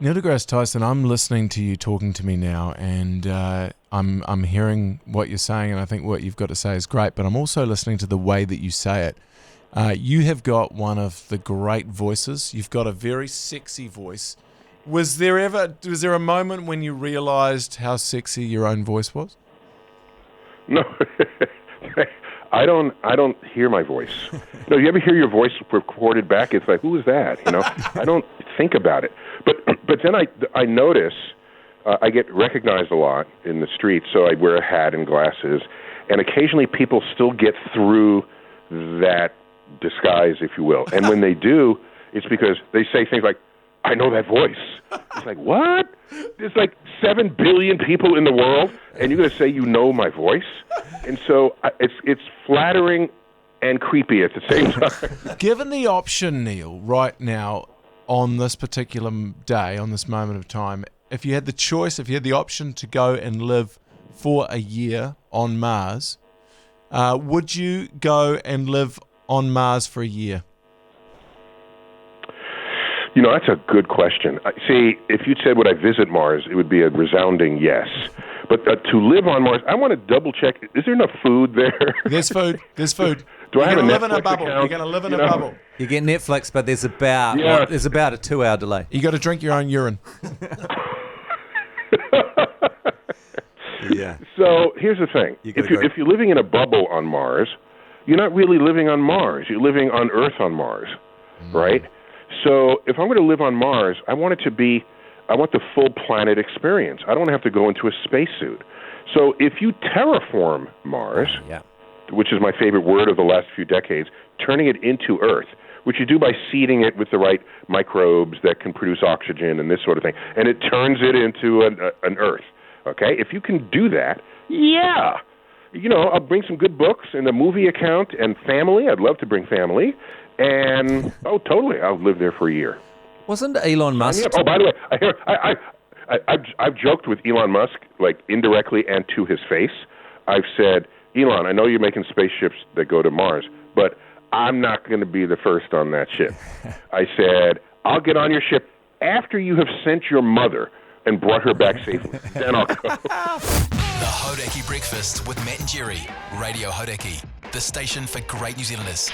Neil deGrasse Tyson, I'm listening to you talking to me now, and I'm hearing what you're saying, and I think what you've got to say is great, but I'm also listening to the way that you say it. You have got one of the great voices. You've got a very sexy voice. Was there a moment when you realized how sexy your own voice was? No, I don't hear my voice. No, you ever hear your voice recorded back? It's like, who is that? I don't think about it. But then I notice I get recognized a lot in the street, so I wear a hat and glasses, and occasionally people still get through that disguise, if you will. And when they do, it's because they say things like, I know that voice. It's like, what? There's like 7 billion people in the world, and you're going to say you know my voice? And so it's flattering and creepy at the same time. Given the option, Neil, right now, on this particular day, on this moment of time, if you had the choice, if you had the option to go and live for a year on Mars, would you go and live on Mars for a year? That's a good question. See, if you'd said, would I visit Mars, it would be a resounding yes. But to live on Mars, I want to double-check, is there enough food there? There's food. Do I have a live in a Netflix bubble. account? You're going to live in a bubble. You get Netflix, but there's about a 2-hour delay. You got to drink your own urine. Yeah. So here's the thing. If you're living in a bubble on Mars, you're not really living on Mars. You're living on Earth on Mars, right? So if I'm going to live on Mars, I want the full planet experience. I don't want to have to go into a spacesuit. So if you terraform Mars, which is my favorite word of the last few decades, turning it into Earth, which you do by seeding it with the right microbes that can produce oxygen and this sort of thing, and it turns it into an Earth, okay? If you can do that, I'll bring some good books and a movie account and family. I'd love to bring family. And, totally, I'll live there for a year. Wasn't Elon Musk... Oh, by the way, I've joked with Elon Musk, like, indirectly and to his face. I've said, Elon, I know you're making spaceships that go to Mars, but I'm not going to be the first on that ship. I said, I'll get on your ship after you have sent your mother and brought her back safely. Then I'll go. The Hauraki Breakfast with Matt and Jerry. Radio Hauraki, the station for great New Zealanders.